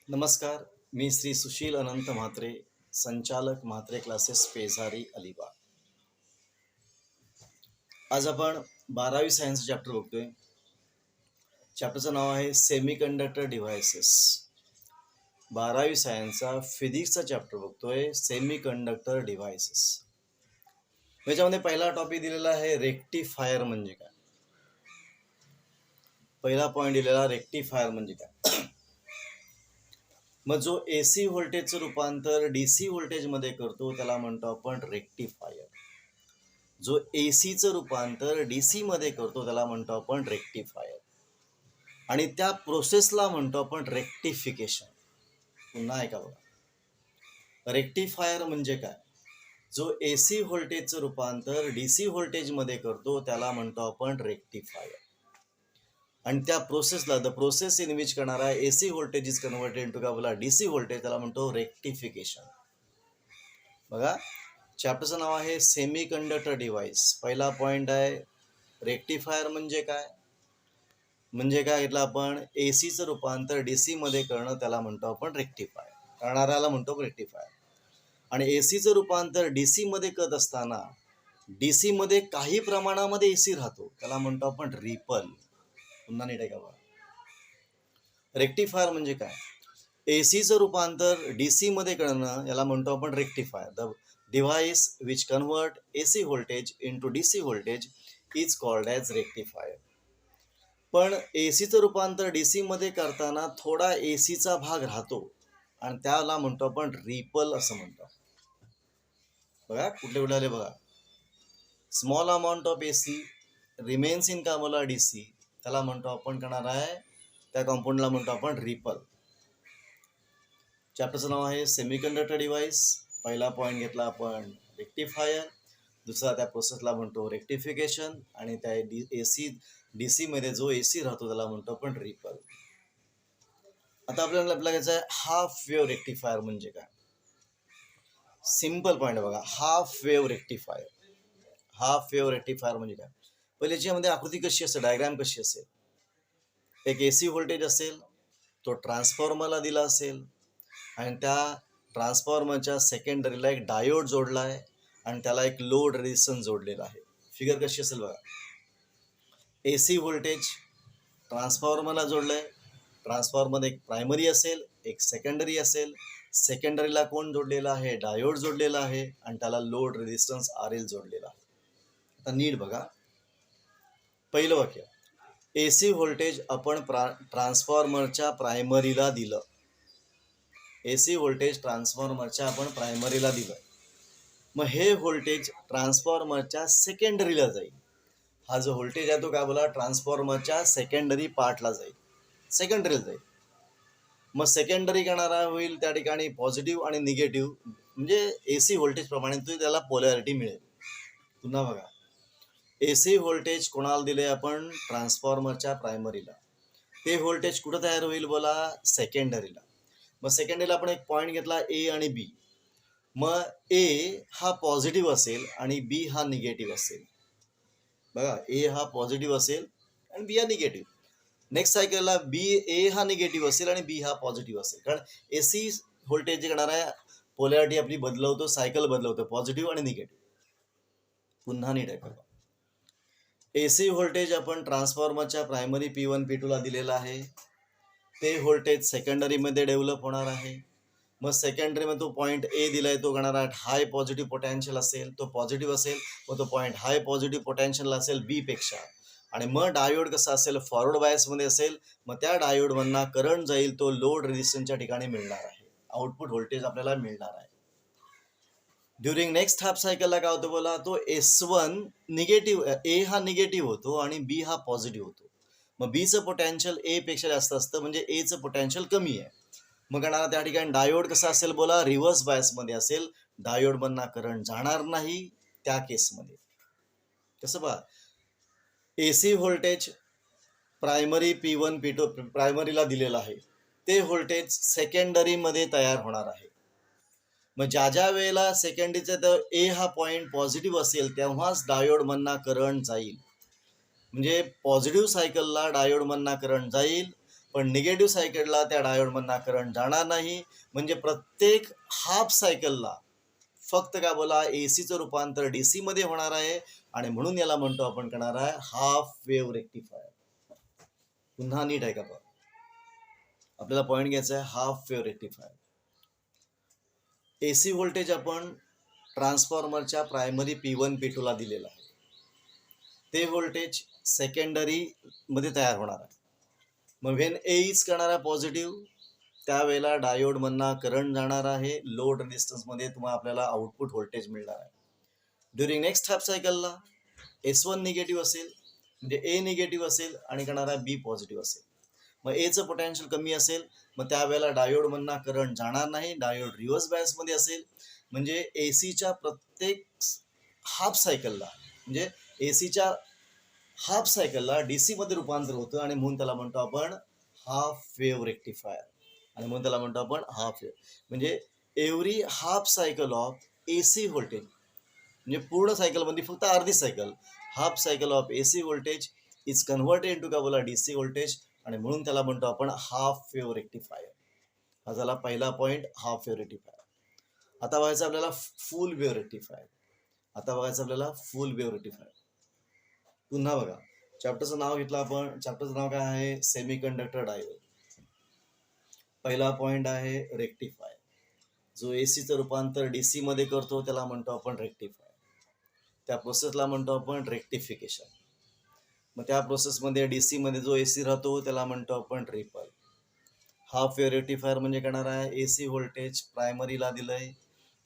नमस्कार. मी श्री सुशील अनंत म्हात्रे, संचालक म्हात्रे क्लासेस पेजारी अलिबाग. आज आपण 12वी सायन्स चॅप्टर बघतोय. चॅप्टरचं नाव आहे सेमीकंडक्टर डिव्हायसेस. 12वी सायन्सचा फिजिक्सचा चॅप्टर बघतोय, सेमीकंडक्टर डिव्हायसेस. याच्यामध्ये पहिला टॉपिक दिलेला आहे रेक्टिफायर म्हणजे काय. पहिला पॉईंट दिलेला रेक्टिफायर म्हणजे काय. मग जो AC व्होल्टेजचं रूपांतर DC व्होल्टेजमध्ये करतो त्याला म्हणतो आपण रेक्टिफायर. जो ACचं रूपांतर DC मध्ये करतो त्याला म्हणतो आपण रेक्टिफायर. आणि त्या प्रोसेसला म्हणतो आपण रेक्टिफिकेशन. पुन्हा ऐका बघा, रेक्टिफायर म्हणजे काय. जो AC व्होल्टेजचं रूपांतर DC व्होल्टेजमध्ये करतो त्याला म्हणतो आपण रेक्टिफायर. आणि त्या प्रोसेसला द प्रोसेस इन विच करणारा AC voltage is converted into काय बोला DC व्होल्टेज त्याला म्हणतो रेक्टिफिकेशन. बघा, चॅप्टरचं नाव आहे सेमीकंडक्टर डिव्हाइस. पहिला पॉइंट आहे रेक्टिफायर म्हणजे काय. म्हणजे काय घेतलं आपण, ACचं रूपांतर DC मध्ये करणं त्याला म्हणतो आपण रेक्टिफायर. करणाऱ्याला म्हणतो रेक्टिफायर. आणि ACचं रूपांतर DC मध्ये करत असताना DC मध्ये काही प्रमाणामध्ये AC राहतो त्याला म्हणतो आपण रिपल. पुन्हा नीट आहे का बघा, रेक्टिफायर म्हणजे काय. ACचं रूपांतर DC मध्ये करणं याला म्हणतो आपण rectifier. The device which convert AC voltage into DC voltage is called as rectifier. पण ACचं रूपांतर DC मध्ये करताना थोडा ACचा भाग राहतो आणि त्याला म्हणतो आपण रिपल असं म्हणतो. बघा कुठले कुठले आले बघा. Small amount of AC remains in का बोला DC, त्याला म्हणतो आपण करणार आहे, त्या कॉम्पाऊंडला म्हणतो आपण रिपल. चॅप्टरचं नाव आहे सेमीकंडक्टर डिव्हाइस. पहिला पॉईंट घेतला आपण रेक्टिफायर, दुसरा त्या प्रोसेसला म्हणतो रेक्टिफिकेशन, आणि त्या DC मध्ये जो AC राहतो त्याला म्हणतो आपण रिपल. आता आपल्याला घ्यायचं आहे हाफ वेव्ह रेक्टिफायर म्हणजे काय. सिंपल पॉईंट बघा, half wave rectifier. Half wave rectifier म्हणजे काय. पहिले याच्यामध्ये आकृती कशी असेल, डायग्राम कशी असेल. एक AC व्होल्टेज असेल, तो ट्रान्सफॉर्मरला दिला असेल, आणि त्या ट्रान्सफॉर्मरच्या सेकंडरीला एक डायोड जोडला आहे आणि त्याला एक लोड रेझिस्टन्स जोडलेला आहे. फिगर कशी असेल बघा. AC व्होल्टेज ट्रान्सफॉर्मरला जोडलंय. ट्रान्सफॉर्मर एक प्रायमरी असेल, एक सेकंडरी असेल. सेकंडरीला कोण जोडलेला आहे, डायोड जोडलेला आहे, आणि त्याला लोड रेझिस्टन्स RL जोडलेला आहे. आता नीट बघा, पहिलं वाक्य, AC व्होल्टेज आपण ट्रान्सफॉर्मरच्या प्रायमरीला दिलं. AC व्होल्टेज ट्रान्सफॉर्मरच्या आपण प्रायमरीला दिलं. मग हे व्होल्टेज ट्रान्सफॉर्मरच्या सेकंडरीला जाईल. हा जो व्होल्टेज आहे तो काय बोला, ट्रान्सफॉर्मरच्या सेकंडरी पार्टला जाईल, सेकंडरीला जाईल. मग सेकंडरी करणारा होईल त्या ठिकाणी पॉझिटिव्ह आणि निगेटिव्ह, म्हणजे AC व्होल्टेज प्रमाणे त्याला पोलॅरिटी मिळेल. पुन्हा बघा, AC व्होल्टेज कोणाला दिले आपण, ट्रान्सफॉर्मरच्या प्रायमरीला. ते व्होल्टेज कुठं तयार होईल बोला, सेकंडरीला. मग सेकंडरीला आपण एक पॉईंट घेतला A आणि B. मग A हा पॉझिटिव्ह असेल आणि B हा निगेटिव्ह असेल. बघा, A हा पॉझिटिव्ह असेल आणि B हा निगेटिव्ह. नेक्स्ट सायकलला A हा निगेटिव्ह असेल आणि B हा पॉझिटिव्ह असेल. कारण AC व्होल्टेज जे करणार आहे पोलॅरिटी आपली बदलवतो, सायकल बदलवतो, पॉझिटिव्ह आणि निगेटिव्ह. पुन्हा नीट आहे बघा, AC व्होल्टेज आपण ट्रान्सफॉर्मरच्या प्रायमरी P1 P2 ला दिलेला आहे. ते व्होल्टेज सेकंडरीमध्ये डेव्हलप होणार आहे. मग सेकंडरीमध्ये तो पॉईंट A दिलाय, तो करणारा हाय पॉझिटिव्ह पोटॅन्शियल असेल, तो पॉझिटिव्ह असेल, मग तो पॉईंट हाय पॉझिटिव्ह पोटॅन्शियल असेल B पेक्षा. आणि मग डायोड कसा असेल, फॉरवर्ड बायसमध्ये असेल, मग त्या डायोडमधनं करंट जाईल, तो लोड रेझिस्टन्सच्या ठिकाणी मिळणार आहे. आउटपुट व्होल्टेज आपल्याला मिळणार आहे. ड्युरिंग नेक्स्ट हाफ सायकलला काय होतं बोला, तो S1 निगेटिव्ह, A हा निगेटिव्ह होतो आणि B हा पॉझिटिव्ह होतो. मग Bचं पोटॅन्शियल A पेक्षा जास्त असतं, म्हणजे Aचं पोटॅन्शियल कमी आहे. मग करणारा त्या ठिकाणी डायोड कसा असेल बोला, रिव्हर्स बायसमध्ये असेल. डायोडमधनं करंट जाणार नाही त्या केसमध्ये. कसं बघा, AC voltage primary P1 P2 प्रायमरीला दिलेलं आहे, ते व्होल्टेज सेकंडरीमध्ये तयार होणार आहे. मग ज्या ज्या वेळेला सेकंडरीचं तर A हा पॉईंट पॉझिटिव्ह असेल तेव्हाच डायोडमधनं करंट जाईल. म्हणजे पॉझिटिव्ह सायकलला डायोडमधनं करंट जाईल पण निगेटिव्ह सायकलला त्या डायोडमधनं करंट जाणार नाही. म्हणजे प्रत्येक हाफ सायकलला फक्त काय बोला एसीचं रूपांतर डीसी मध्ये होणार आहे आणि म्हणून याला म्हणतो आपण करणार आहे हाफ वेव्ह रेक्टिफायर. पुन्हा नीट आहे का बघा, आपल्याला पॉईंट घ्यायचा आहे half wave rectifier. AC voltage आपण ट्रान्सफॉर्मरच्या प्रायमरी P1 P2 ला दिलेलं आहे. ते व्होल्टेज सेकंडरी मध्ये तयार होणार आहे. मग व्हेन ए इज करणार आहे पॉझिटिव्ह, त्यावेळेला डायोडमधनं करंट जाणार आहे. लोड रेजिस्टन्समध्ये तुम्हाला आपल्याला आउटपुट व्होल्टेज मिळणार आहे. ड्युरिंग नेक्स्ट हाफ सायकलला S1 निगेटिव्ह असेल, म्हणजे ए निगेटिव्ह असेल आणि करणारा बी पॉझिटिव्ह असेल. मग एचं पोटेन्शियल कमी असेल, मग त्यावेळेला डायोडमधनं करंट जाणार नाही. डायोड रिव्हर्स बायसमध्ये असेल, म्हणजे एसीच्या प्रत्येक हाफ सायकलला, म्हणजे एसीच्या हाफ सायकलला डीसी मध्ये रूपांतर होतं आणि म्हणून त्याला म्हणतो आपण हाफ वेव्ह रेक्टिफायर. आणि म्हणून त्याला म्हणतो आपण हाफ वेव्ह. म्हणजे every half cycle of AC voltage, म्हणजे पूर्ण सायकलमध्ये फक्त अर्धी cycle, half cycle of AC voltage is converted into काय बोला डीसी व्होल्टेज, आणि म्हणून त्याला म्हणतो आपण हाफ वेव्ह रेक्टिफायर. हा झाला पहिला पॉईंट, हाफ वेव्ह रेक्टिफायर. आता बघायचं आपल्याला फुल वेव्ह रेक्टिफायर. फुल वेव्ह रेक्टिफायर. पुन्हा बघा, चॅप्टरचं नाव घेतलं आपण. चॅप्टरचं नाव काय आहे? Semiconductor diode. पहिला पॉईंट आहे रेक्टिफायर. जो एसीचं रूपांतर डीसी मध्ये करतो त्याला म्हणतो आपण रेक्टिफायर. त्या प्रोसेसला म्हणतो आपण रेक्टिफिकेशन. मग त्या प्रोसेसमध्ये डीसी मध्ये जो एसी राहतो त्याला म्हणतो आपण रिपल. हाफ वेव्ह रेक्टिफायर म्हणजे करणार आहे एसी व्होल्टेज प्रायमरीला दिलंय,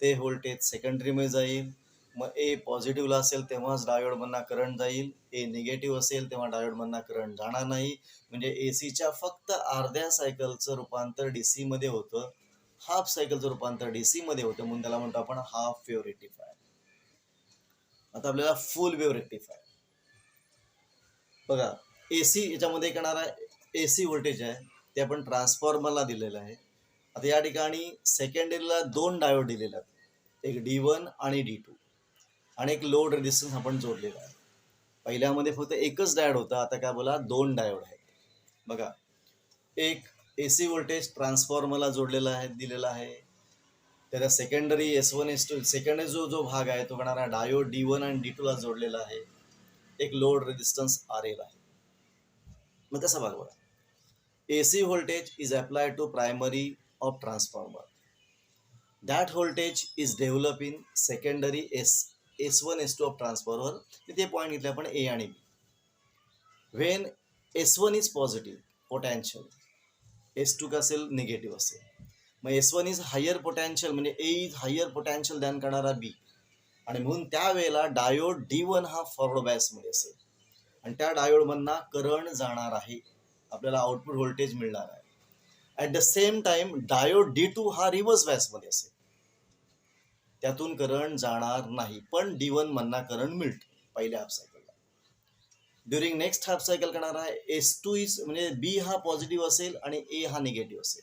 ते व्होल्टेज सेकंडरीमध्ये जाईल. मग ए पॉझिटिव्हला असेल तेव्हाच डायोडमधनं करंट जाईल, ए निगेटिव्ह असेल तेव्हा डायोडमधनं करंट जाणार नाही. म्हणजे एसीच्या फक्त अर्ध्या सायकलचं रूपांतर डीसी मध्ये होतं, हाफ सायकलचं रूपांतर डीसी मध्ये होतं, म्हणून त्याला म्हणतो आपण हाफ वेव्ह रेक्टिफायर. आता आपल्याला फुल वेव्ह रेक्टिफायर बघा. एसी याच्यामध्ये करणार आहे एसी व्होल्टेज आहे ते आपण ट्रान्सफॉर्मरला दिलेलं आहे. आता या ठिकाणी सेकंडरीला दोन डायोड दिलेले आहेत, एक D1 आणि D2, आणि एक लोड रेजिस्टन्स आपण जोडलेला आहे. पहिल्यामध्ये फक्त एकच डायोड होता, आता काय बोला दोन डायोड आहेत. बघा, एक एसी व्होल्टेज ट्रान्सफॉर्मरला जोडलेला आहे, दिलेला आहे. त्याला सेकंडरी S1 S2 सेकंडरी जो भाग आहे तो करणारा डायोड D1 आणि D2 ला जोडलेला आहे. एक लोड रेजिस्टन्स RL आहे. मग कसा भाग बघा, AC voltage is applied to primary of transformer. That voltage is developed in secondary S1 S2 of transformer. इथे पॉईंट घेतले आपण A आणि B. When S1 is positive potential, S2 का असेल निगेटिव्ह असेल. मग S1 is higher potential म्हणजे A is higher potential than करणारा B, आणि म्हणून त्यावेळेला डायोड D1 हा फॉरवर्ड बायस मध्ये असेल आणि त्या डायोडमधनं करंट जाणार आहे, आपल्याला आउटपुट व्होल्टेज मिळणार आहे. At the same time diode D2 हा रिव्हर्स बायस मध्ये असेल, त्यातून करंट जाणार नाही, पण D1 मधनं करंट मिळतो पहिल्या हाफ सायकलला. ड्युरिंग नेक्स्ट हाफ सायकल करणार आहे S2 इज म्हणजे B हा पॉझिटिव्ह असेल आणि A हा निगेटिव्ह असेल.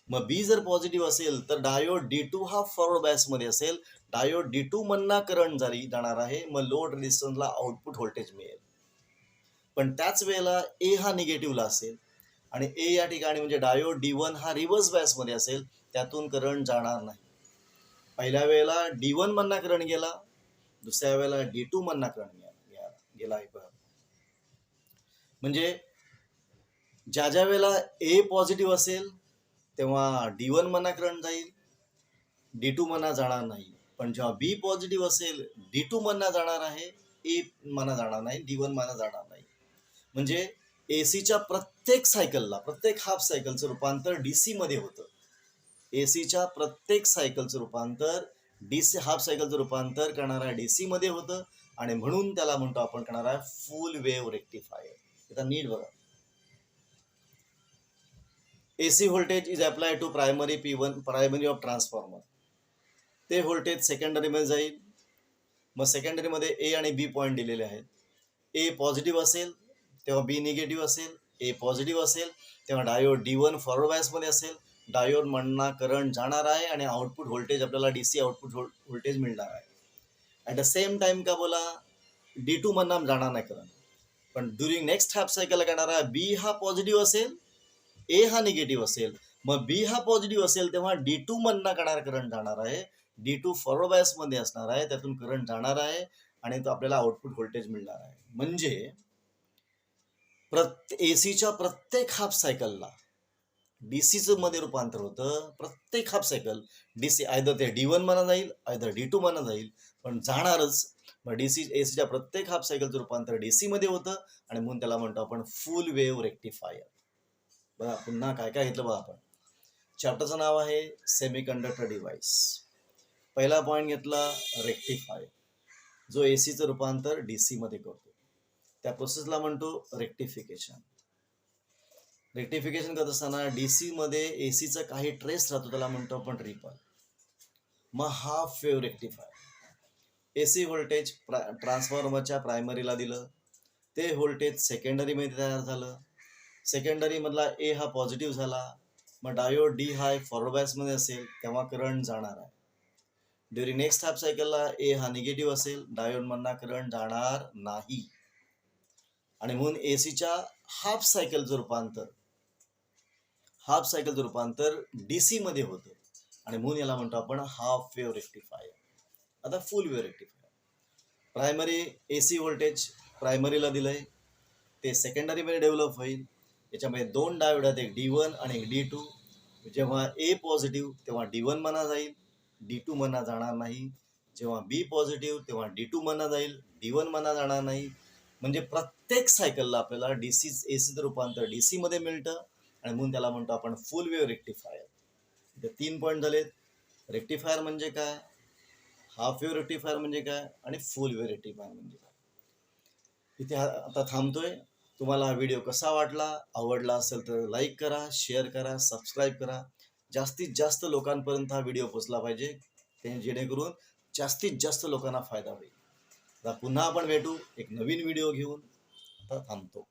मग B जर पॉझिटिव्ह असेल तर डायोड D2 हा फॉरवर्ड बायस मध्ये असेल, डायोड D2 मधनं करंट जाणार आहे, मग लोड रेजिस्टन्सला आउटपुट व्होल्टेज मिळेल. पण त्याच वेळेला ए हा निगेटिव्हला असेल आणि ए या ठिकाणी म्हणजे डायोड D1 हा रिव्हर्स बायस मध्ये असेल, त्यातून करंट जाणार नाही. पहिल्या वेळेला D1 मधनं करंट गेला, दुसऱ्या वेळेला D2 मधनं करंट गेला. म्हणजे ज्या वेळेला ए पॉझिटिव्ह असेल तेव्हा D1 मधनं करंट जाईल, D2 मधनं जाणार नाही. पण जेव्हा बी पॉझिटिव्ह असेल D2 मधनं जाणार आहे, ए मधनं जाणार नाही, D1 मधनं जाणार नाही. म्हणजे एसीच्या प्रत्येक सायकलला, प्रत्येक हाफ सायकलचं रूपांतर डीसी मध्ये होतं. एसीच्या प्रत्येक सायकलचं रूपांतर डीसी हाफ सायकलचं रूपांतर करणारा डीसी मध्ये होतं, आणि म्हणून त्याला म्हणतो आपण करणारा फुल वेव्ह रेक्टिफायर. आता नीट बघा, AC voltage is applied to primary P1 primary of transformer. ते व्होल्टेज सेकंडरीमध्ये जाईल. मग सेकंडरीमध्ये ए आणि बी पॉईंट दिलेले आहेत. ए पॉझिटिव्ह असेल तेव्हा बी निगेटिव्ह असेल, ए पॉझिटिव्ह असेल तेव्हा डायोड D1 फॉरवर्ड बायसमध्ये असेल, डायोड मधनं करंट जाणार आहे आणि आउटपुट व्होल्टेज आपल्याला डीसी आउटपुट व्होल्टेज मिळणार आहे. ॲट द सेम टाइम का बोला D2 मधनं जाणार नाही करंट, पण ड्युरिंग नेक्स्ट हाफ सायकल काय येणार आहे, बी हा पॉझिटिव्ह असेल, ए हा निगेटिव्ह असेल. मग बी हा पॉझिटिव्ह असेल तेव्हा D2 मधनं करंट जाणार आहे, D2 फॉरवर्ड बायस मध्ये असणार आहे, त्यातून करंट जाणार आहे आणि तो आपल्याला आउटपुट व्होल्टेज मिळणार आहे. म्हणजे एसीच्या प्रत्येक हाफ सायकलला डीसीचं मध्ये रूपांतर होतं. प्रत्येक हाफ सायकल डीसी आयदर ते D1 म्हणा जाईल, आयदर D2 म्हणा जाईल, पण जाणारच. मग एसीच्या प्रत्येक हाफ सायकलचं रूपांतर डीसी मध्ये होतं आणि म्हणून त्याला म्हणतो आपण फुल वेव्ह रेक्टिफायर. बघा पुन्हा काय काय घेतलं बघा आपण. चॅप्टरचं नाव आहे सेमीकंडक्टर डिव्हाइस. पहिला पॉईंट घेतला रेक्टिफायर, जो एसीचं रूपांतर डीसी मध्ये करतो. त्या प्रोसेसला म्हणतो रेक्टिफिकेशन. रेक्टिफिकेशन करत असताना डीसी मध्ये एसीचा काही ट्रेस राहतो, त्याला म्हणतो आपण रिपल. मग half wave rectifier, AC voltage ट्रान्सफॉर्मरच्या प्रायमरीला दिलं, ते व्होल्टेज सेकंडरी मध्ये तयार झालं. सेकंडरी मधला ए हा पॉझिटिव्ह झाला, मग डायोड डी हा फॉरवर्ड बायस मध्ये असेल तेव्हा करंट जाणार आहे. ड्युरिंग नेक्स्ट हाफ सायकलला ए हा निगेटिव्ह असेल, डायोड मधनं करंट जाणार नाही आणि म्हणून एसीच्या हाफ सायकलचं रूपांतर डीसी मध्ये होतं आणि म्हणून याला म्हणतो आपण हाफ वेव्ह रेक्टिफायर. आता full wave rectifier, primary AC voltage प्रायमरीला दिलंय, ते सेकंडरी मध्ये डेव्हलप होईल. याच्यामध्ये दोन डायोड आहेत, एक D1 आणि एक D2. जेव्हा ए पॉझिटिव्ह तेव्हा D1 म्हणा जाईल, D2 म्हणा जाणार नाही. जेव्हा बी पॉझिटिव्ह तेव्हा D2 म्हणा जाईल, D1 म्हणा जाणार नाही. म्हणजे प्रत्येक सायकलला आपल्याला एसीचं रूपांतर डीसी मध्ये मिळतं आणि म्हणून त्याला म्हणतो आपण फुल वेव्ह रेक्टिफायर. इथे 3 पॉईंट झालेत. रेक्टिफायर म्हणजे काय, हाफ वेव्ह रेक्टिफायर म्हणजे काय आणि फुल वेव्ह रेक्टिफायर म्हणजे काय. इथे आता थांबतोय. तुम्हाला हा व्हिडिओ कसा वाटला, आवडला असेल तर लाईक करा, शेअर करा, सबस्क्राईब करा. जास्तीत जास्त लोकांपर्यंत हा व्हिडिओ पोहोचला पाहिजे, जेणेकरून जास्तीत जास्त लोकांना फायदा होईल. आता पुन्हा आपण भेटू एक नवीन व्हिडिओ घेऊन. आता थांबतो.